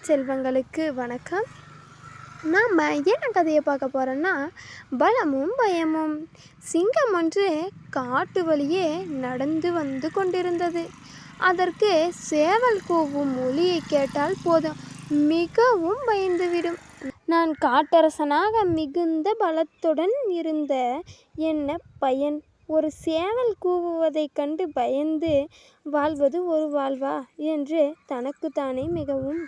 செல்வங்களுக்கு வணக்கம். நாம் என்ன கதையை பார்க்க போகிறோன்னா, பலமும் பயமும். சிங்கம் ஒன்று காட்டு வழியே நடந்து வந்து கொண்டிருந்தது. அதற்கு சேவல் கூவும் ஒலியை கேட்டால் போதும், மிகவும் பயந்துவிடும். நான் காட்டரசனாக மிகுந்த பலத்துடன் இருந்த என்ன பயன்? ஒரு சேவல் கூவுவதைக் கண்டு பயந்து வாழ்வது ஒரு வாழ்வா என்று தனக்குத்தானே மிகவும்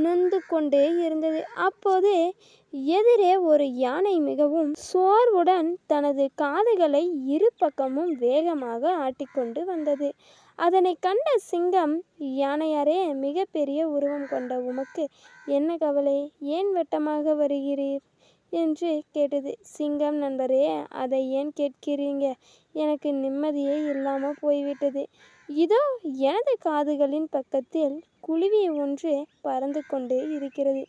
நொந்து கொண்டே இருந்தது. அப்போது எதிரே ஒரு யானை மிகவும் சோர்வுடன் தனது காதுகளை இரு பக்கமும் வேகமாக ஆட்டிக்கொண்டு வந்தது. அதனை கண்ட சிங்கம், யானையாரே, மிக பெரிய உருவம் கொண்ட உமக்கு என்ன கவலை? ஏன் வெட்டமாக வருகிறீர் என்று கேட்டது. சிங்கம், நண்பரே, அதை ஏன் கேட்கிறீங்க? எனக்கு நிம்மதியே இல்லாமல் போய்விட்டது. இதோ எனது காதுகளின் பக்கத்தில் குருவி ஒன்று பறந்து கொண்டே இருக்கிறது.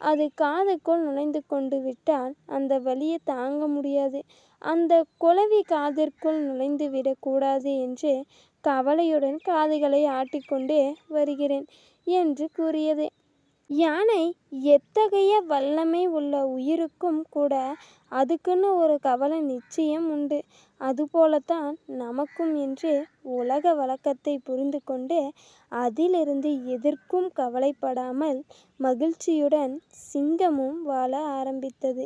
அது காதுக்குள் நுழைந்து கொண்டு விட்டால் அந்த வலியை தாங்க முடியாது. அந்த குளவி காதிற்குள் நுழைந்து விடக்கூடாது என்று கவலையுடன் காதுகளை ஆட்டிக்கொண்டே வருகிறேன் என்று கூறியது. யானை எத்தகைய வல்லமை உள்ள உயிருக்கும் கூட அதுக்குன்னு ஒரு கவலை நிச்சயம் உண்டு. அதுபோலத்தான் நமக்கும் என்று உலக வழக்கத்தை புரிந்து கொண்டு அதிலிருந்து எதற்கும் கவலைப்படாமல் மகிழ்ச்சியுடன் சிங்கமும் வாழ ஆரம்பித்தது.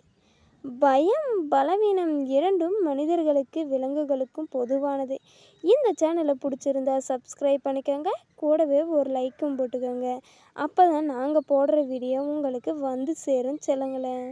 பயம், பலவீனம் இரண்டும் மனிதர்களுக்கு விலங்குகளுக்கும் பொதுவானது. இந்த சேனலை பிடிச்சிருந்தா சப்ஸ்கிரைப் பண்ணிக்கோங்க, கூடவே ஒரு லைக்கும் போட்டுக்கோங்க. அப்போ தான் நாங்கள் போடுற வீடியோ உங்களுக்கு வந்து சேரும் செல்லுங்களேன்.